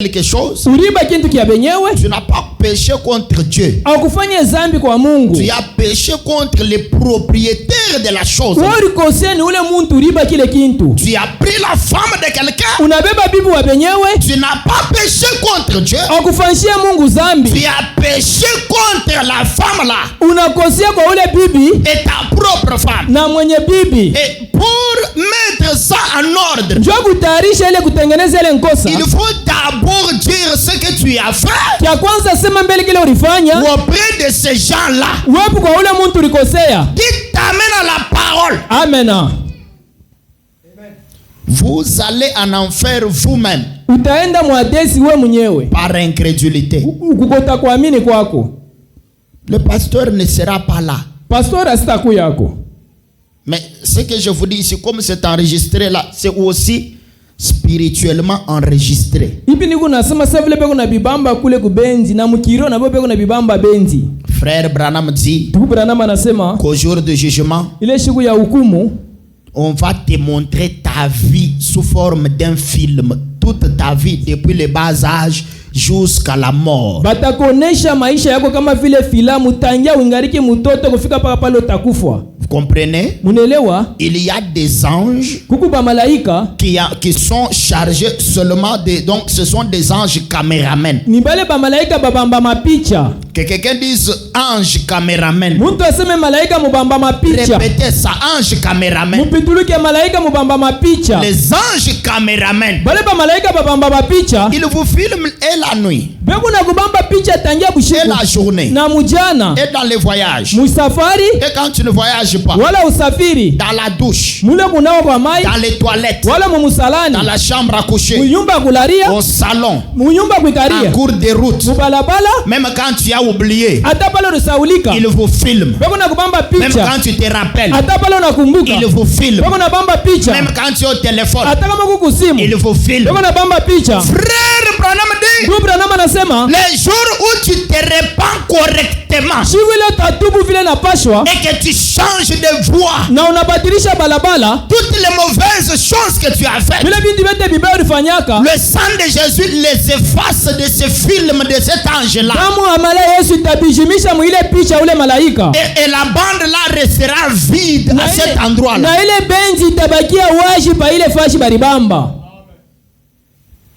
quelque chose, uliba kintu kia benyewe, tu n'as pas péché contre Dieu. Haukufanya dhambi kwa Mungu. Tu as péché contre les propriétaires de la chose. Wewe ukoseni ule muntu uliba kile kintu. Tu as pris la femme de quelqu'un. Unabeba bibi wa benyewe. Tu n'as pas péché contre Dieu. Haukufanyia Mungu dhambi. Tu as péché contre la femme là. Unakosea kwa ule bibi et ta propre femme. Na mwenye bibi. Et pour mettre ça en ordre, njoo kutayarisha ile kutengeneza ile nkosa, il faut d'abord dire ce que tu as fait. Kia kwanza sema mbele kile ulifanya. Auprès de ces gens-là. Wapo kwa ule muntu ulikosea. Qui t'amène à la parole. Amen. Vous allez en enfer vous-même. Utaenda mwadesi wewe mwenyewe. Par incrédulité. Ukukota kuamini kwako. Le pasteur ne sera pas là. Pasteur asitaku yako. Mais ce que je vous dis ici, comme c'est enregistré là, c'est aussi spirituellement enregistré. Ipi niko nasema sasa vile peko na bibamba kule kubenzi na mkiro na peko na bibamba benzi. Frère Branham dit Branham anasema qu'au jour de jugement, ile siku ya hukumu, on va te montrer ta vie sous forme d'un film, toute ta vie depuis le bas âge jusqu'à la mort. Batakonesha maisha yako kama vile filamu tangia uingariki mtoto kufika paka pale utakufa. Vous comprenez? Munelewa? Il y a des anges kuku ba malaika qui sont chargés seulement de, donc ce sont des anges caméramens. Ni bale ba malaika babamba mapicha. Que quelqu'un dise ange caméramen. Muntu aseme malaika mubamba mapicha. Répétez ça, ange caméramen. Mupituluke malaika mubamba mapicha. Les anges caméramen. Bale ba malaika babamba mapicha. Ils vous filment et la nuit. Beku na kubamba picha tangia bushiku. Et la journée. Na mujana. Et dans les voyages. Musafari. Et quand tu ne voyages pas. Wala usafiri. Dans la douche. Mule kunawa kwa mai. Dans les toilettes. Wala mumusalani. Dans la chambre à coucher. Muyumba kularia. Au salon. Muyumba kuikaria. En cours de route. Mubalabala. Même quand tu as oublié. Ata pale unasaulika. Il vous filme. Beku na kubamba picha. Même quand tu te rappelles. Ata pale unakumbuka. Il vous filme. Beku na bamba picha. Même quand tu es au téléphone. Ata kama kuku simu. Il vous filme. Beku na bamba picha. Frère Branham dit. Branham anasema les jours où tu te répands correctement. Siku ile tatubu vile napashwa. Et que tu changes de voie. Na unabadilisha balabala. Toutes les mauvaises choses que tu as faites. Vile binti vyote vibaya ulifanyaka. Le sang de Jésus les efface de ce film de cet ange-là. Damu amala Yesu itabijimisha mwile picha ule malaika. Et la bande là restera vide à cet endroit-là. Na ile benzi itabakia wazi pa ile fashi baribamba.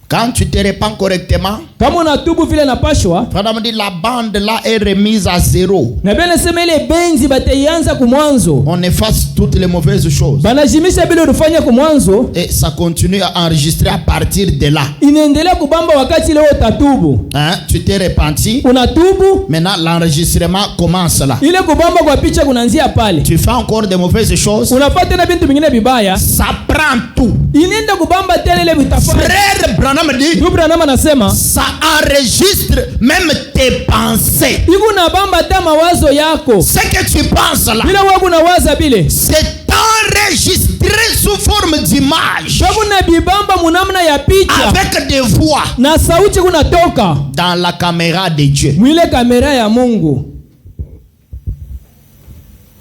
Quand tu te répands correctement, kama unatubu vile napashwa, Frère dit la bande là est remise à zéro. Na bene sema ile benzi bataianza kumwanzo. On efface toutes les mauvaises choses. Banajimisha bila ulifanya kumwanzo. Et ça continue à enregistrer à partir de là. Inaendelea kubamba wakati leo tatubu. Hein? Tu t'es repenti. Unatubu. Maintenant l'enregistrement commence là. Ile kubamba kwa picha kunaanzia pale. Tu fais encore de mauvaises choses. Unapata na bintu vingine vibaya. Ça prend tout. Inaenda kubamba tena ile vitafanya. Frère Branham dit. Branham anasema ça enregistre même tes pensées. Iku na bamba ta mawazo yako. Ce que tu penses là. Bila wako na waza bile. C'est enregistré sous forme d'image. Bako na bibamba munamna ya picha. Avec des voix. Na sauti kunatoka. Dans la caméra de Dieu. Mwile kamera ya Mungu.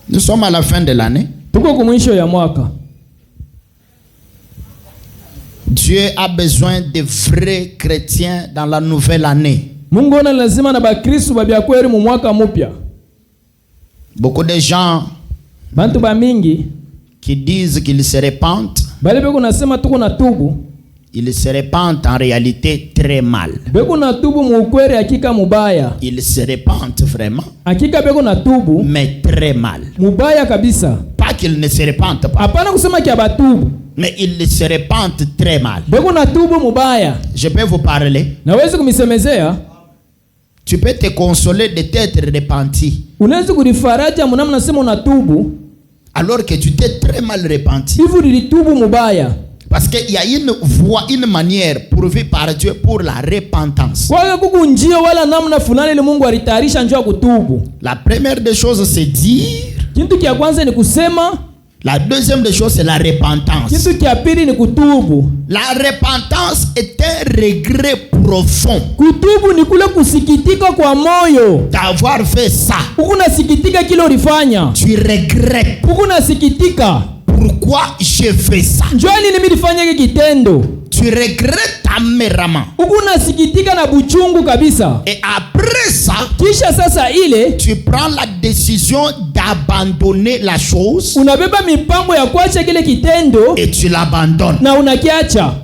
Nous sommes à la fin de l'année. Tuko kumwisho ya mwaka. Dieu a besoin de vrais chrétiens dans la nouvelle année. Mungu ana lazima na bakristo babia kweli mu mwaka mpya. Beaucoup de gens bantu ba mingi qui disent qu'ils se repentent. Bale beko nasema tuko na tubu. Ils se repentent en réalité très mal. Beko na tubu mu kweli hakika mubaya. Ils se repentent vraiment. Hakika beko na tubu mais très mal. Mubaya kabisa. Pas qu'ils ne se repentent pas. Hapana kusema kia batubu. Mais ils se repentent très mal. Beko na tubu mubaya. Je peux vous parler. Naweza kumisemezea. Tu peux te consoler de t'être repenti. Unaweza kurifaraja mnamna nasema unatubu. Alors que tu t'es très mal repenti. Hivi nilitubu mubaya. Parce qu'il y a une voie, une manière pourvue par Dieu pour la repentance. Kwa kuku njia wala namna fulani ile Mungu alitayarisha njia kutubu. La première des choses c'est dire. Kitu kia kwanza ni kusema. La deuxième des choses c'est la repentance. Kitu kia pili ni kutubu. La repentance est un regret profond. Kutubu ni kule kusikitika kwa moyo. D'avoir fait ça. Ukunasikitika kile ulifanya. Tu regrettes. Ukunasikitika. Pourquoi j'ai fait ça? Njoo nini nilifanya hiki kitendo? Tu tu regrettes amèrement. Unasikitika na buchungu kabisa. Et après ça, Kisha sasa ile tu prends la décision d'abandonner la chose unabeba mipango ya kuacha kile kitendo et tu l'abandonnes. na unakiacha.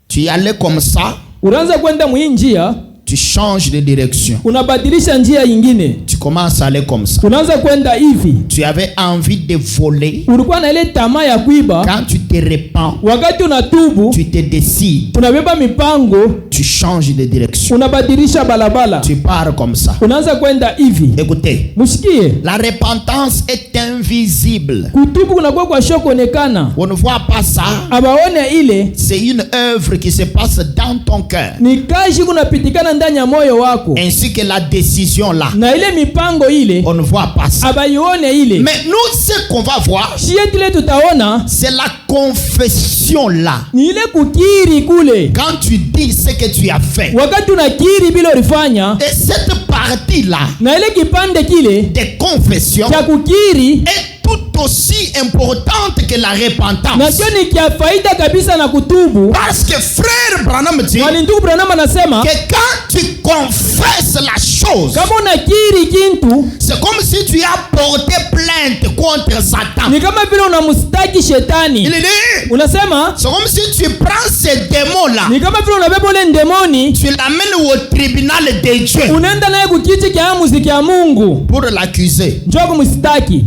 Tu y allais comme ça, Unaanza kwenda mwinjia, tu changes de direction. unabadilisha njia nyingine. Tu commences à aller comme ça. Unaanza kwenda hivi. Tu avais envie de voler. Ulikuwa na ile tamaa ya kuiba. Quand tu te repens, Wakati unatubu, tu te décides, unabeba mipango, tu changes de direction. unabadilisha balabala. Tu pars comme ça. Unaanza kwenda hivi. Écoutez, Msikie. la repentance est invisible. Kutubu kunakuwa kwa shoko onekana. On ne voit pas ça. Abaone ile C'est une œuvre qui se passe dans ton cœur. ni kazi kunapitikana ndani ya moyo wako. Ainsi que la décision là. Na ile mipango ile On ne voit pas ça. abaione ile. Mais nous, ce qu'on va voir, Shietile tutaona c'est la confession là. ni ile kukiri kule. Quand tu dis ce que tu as fait. Wakati unakiri bila ulifanya, Et cette partie là na ile kipande kile de confession cha kukiri est tout aussi importante que la na repentance. sio ni kia faida kabisa na kutubu. Parce que frère Branham dit Kwani ndugu Branham anasema que quand tu confesses la chose, kama unakiri kintu c'est comme si tu as porté plainte contre Satan. ni kama vile unamstaki shetani. Il dit, Unasema c'est comme si tu prends ce démon-là, ni kama vile unabeba ule ndemoni tu l'amènes au tribunal de Dieu unaenda naye kukiti kia muziki ya Mungu pour l'accuser. njoo kumstaki.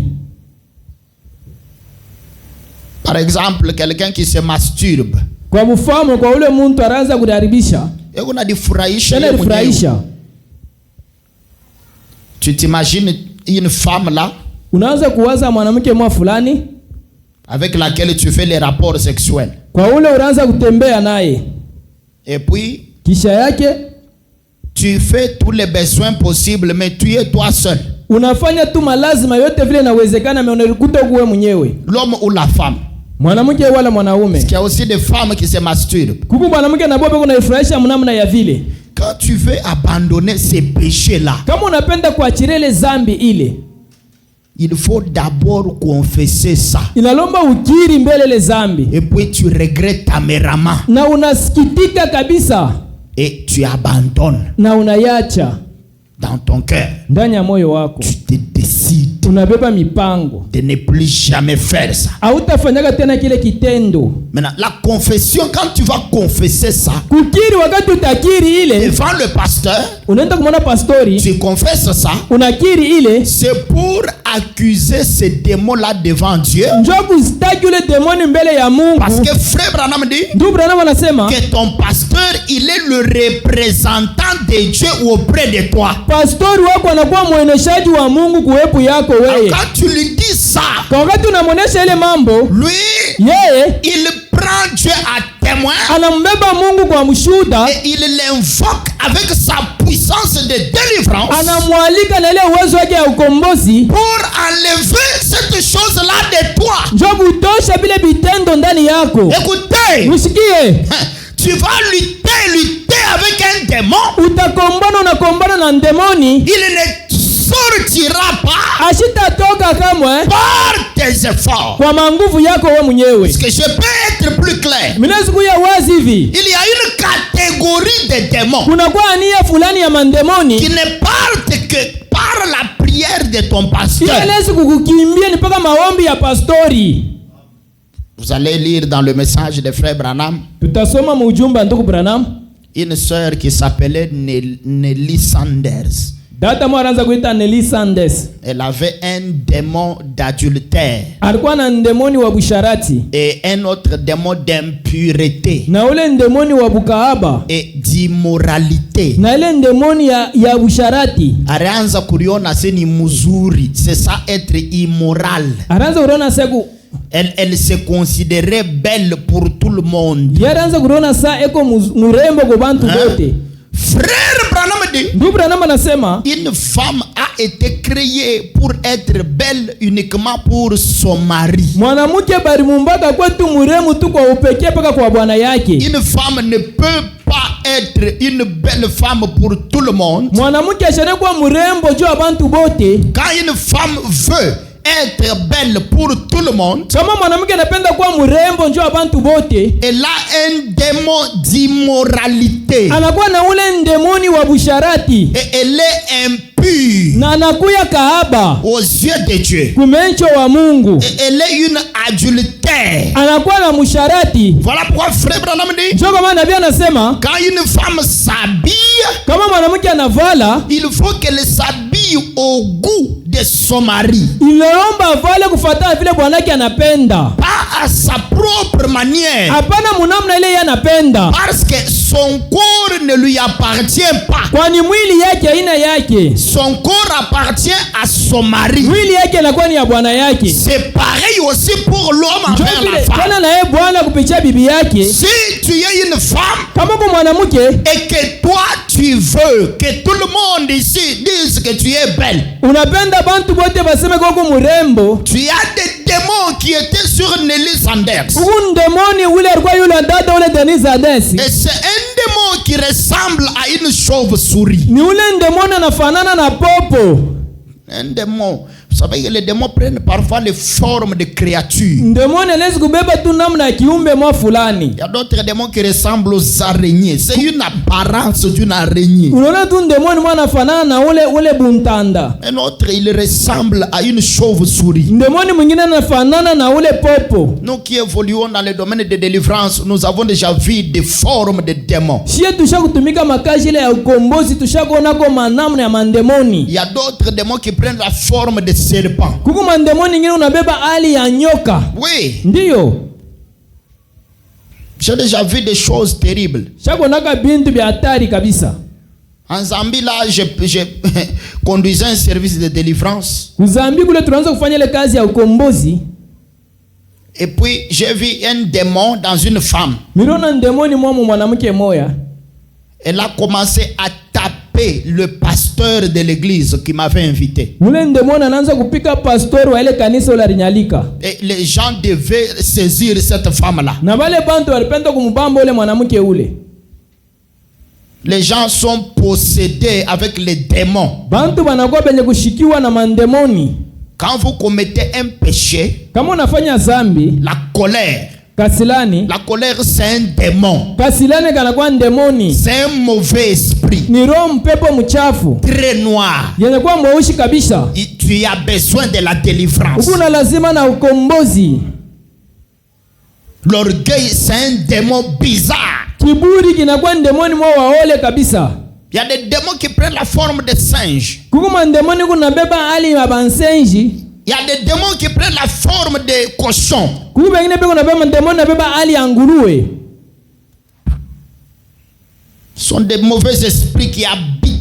Par exemple, quelqu'un qui se masturbe. Kwa mfano, kwa ule mtu anaanza kudaribisha Et on a dit furahisha. tena rifurahisha, Tu t'imagines une femme là unaanza kuwaza mwanamke mwa fulani avec laquelle tu fais les rapports sexuels. kwa ule unaanza kutembea naye, Et puis, kisha yake tu fais tous les besoins possibles, mais tu es toi seul. unafanya tu malazima yote vile inawezekana, mais unakuta kuwe mwenyewe, L'homme ou la femme. mwanamke wala mwanaume. Parce qu'il y a aussi des femmes qui se masturbent. Kuku mwanamke na bobe kuna ifurahisha mnamna ya vile. Quand tu veux abandonner ces péchés-là, Kama unapenda kuachilia ile zambi ile, il faut d'abord confesser ça. inalomba ukiri mbele ile zambi Et puis tu regrettes amèrement. na unasikitika kabisa Et tu abandonnes na unayacha dans ton cœur. ndani ya moyo wako. Tu te décides Unabeba mipango, de ne plus jamais faire ça. hautafanyaga tena kile kitendo. Maintenant, la confession, quand tu vas confesser ça Kukiri, wakati utakiri ile, devant le pasteur, unaenda kumwona pastori, tu confesses ça, unakiri ile, c'est pour accuser ce démon-là devant Dieu. njoo kustaki ule demoni mbele ya Mungu. Parce que frère Branham dit Ndugu Branham anasema que ton pasteur, il est le représentant de Dieu auprès de toi. pastori wako anakuwa mweneshaji wa Mungu kuwepo yako Alors, wewe. quand tu lui dis ça, Kwa wakati unamwonesha ile mambo, lui, yeye il prend Dieu à témoin anambeba Mungu kwa mshuhuda, et il l'invoque avec sa puissance de délivrance anamwalika na ile uwezo wake ya ukombozi, pour enlever cette chose-là de toi. njoo kutosha vile vitendo ndani yako. Écoutez, Msikie, tu vas lutter avec un démon. unakombana na ndemoni, Il ne sortira pas ashitatoka kamwe par tes efforts. kwa manguvu yako wewe mwenyewe. Est-ce que je peux être plus clair? Mimi sikuya wazi hivi, Il y a une catégorie de démons kuna kwa nia fulani ya mandemoni qui ne partent que par la prière de ton pasteur. ielezi kukukimbia ni mpaka maombi ya pastori. Vous allez lire dans le message de frère Branham Tutasoma mujumbe wa ndugu Branham, une sœur qui s'appelait Nelly Sanders. dada mwa anaanza kuita Nelly Sanders. Elle avait un démon d'adultère Alikuwa na ndemoni wa busharati et un autre démon d'impureté na ule ndemoni wa bukahaba et d'immoralité. na ile ndemoni ya busharati. Alianza kuliona se ni mzuri, c'est ça être immoral. Anaanza kuona seku Elle se considérait belle pour tout le monde. yaraanza kuona saa eko murembo kwa bantu bote. Frère Branham dit, Ndugu Branham anasema une femme a été créée pour être belle uniquement pour son mari. mwanamke bari mumbaka kwetu muremu tu kwa upekee paka kwa bwana yake. Une femme ne peut pas être une belle femme pour tout le monde. Mwanamke ashane kwa murembo juu ya bantu bote. Quand une femme veut être belle pour tout le monde, kama mwanamke anapenda kuwa mrembo njoo abantu bote, elle a un démon d'immoralité. anakuwa na ule ndemoni wa busharati, Et elle est impure na anakuya kahaba aux yeux de Dieu. kumencho wa Mungu, Et elle est une adultère. anakuwa na musharati. Voilà pourquoi frère Branham dit, Njoo kama nabii anasema quand une femme s'habille, kama mwanamke anavala, il faut qu'elle s'habille au goût de son mari. inaomba avale kufuatana vile bwanake anapenda, Pas à sa propre manière. hapana munamna ile yeye anapenda, Parce que son corps ne lui appartient pas. kwani mwili yake haina yake. Son corps appartient à son mari. Mwili yake inakuwa ni ya bwana yake. C'est pareil aussi pour l'homme Njoo envers la vile femme. tena na yeye bwana kupitia bibi yake. Si tu es une femme Kama uko mwanamke et que toi tu veux que tout le monde ici dise que tu es belle, unapenda bantu bote baseme kwa uko mrembo, tu as des démons qui étaient sur Nelly Sanders. uko ndemoni ule alikuwa yule dada ule Denise Adesi, Et c'est un démon qui ressemble à une chauve-souris. ni ule ndemoni anafanana na popo. Un démon. Vous savez que les démons prennent parfois les formes de créatures. Ndemoni anaweza kubeba tu namna ya kiumbe mwa fulani. Il y a d'autres démons qui ressemblent aux araignées. C'est une apparence d'une araignée. Unaona tu ndemoni mwa anafanana na ule buntanda. Un autre, il ressemble à une chauve-souris. Ndemoni mwingine anafanana na ule popo. Nous qui évoluons dans le domaine de délivrance, nous avons déjà vu des formes de démons. Shie tushakutumika makazi ile ya ukombozi, tushakuona kwa manamna ya mandemoni. Il y a d'autres démons qui prennent la forme de serpents. Kuko mandemoni ngine unabeba hali ya nyoka. Oui, Ndiyo. j'ai déjà vu des choses terribles. Shakuonaka bintu vya hatari kabisa. En Zambie, là, j'ai conduisais un service de délivrance. Kuzambi kule tunaanza kufanya ile kazi ya ukombozi. Et puis, j'ai vu un démon dans une femme. Mirona ndemoni mwa mwanamke moya. Elle a commencé à taper le pasteur de l'église qui m'avait invité. Ule ndemoni anaanza kupika pastor wa ile kanisa la Rinyalika. Et les gens devaient saisir cette femme-là. Na wale bantu walipenda kumbamba ule mwanamke ule. Les gens sont possédés avec les démons. Bantu wanakuwa benye kushikiwa na mandemoni. Quand vous commettez un péché, Kama unafanya zambi, la colère kasilani, c'est un démon. kasilani kanakuwa ndemoni. C'est un mauvais esprit, Ni roho mpepo mchafu. très noir. Yenye kuwa mweusi kabisa. Tu as besoin de la délivrance. Ukuna lazima na ukombozi. L'orgueil, c'est un démon bizarre. Kiburi kinakuwa ndemoni mwa waole kabisa. Il y a des démons qui prennent la forme de singe. Kuko mandemoni kunabeba hali ya bansenji. Il y a des démons qui prennent la forme de cochon. Kuko bengine peko nabeba mandemoni nabeba hali ya nguruwe. Ce sont des mauvais esprits qui habitent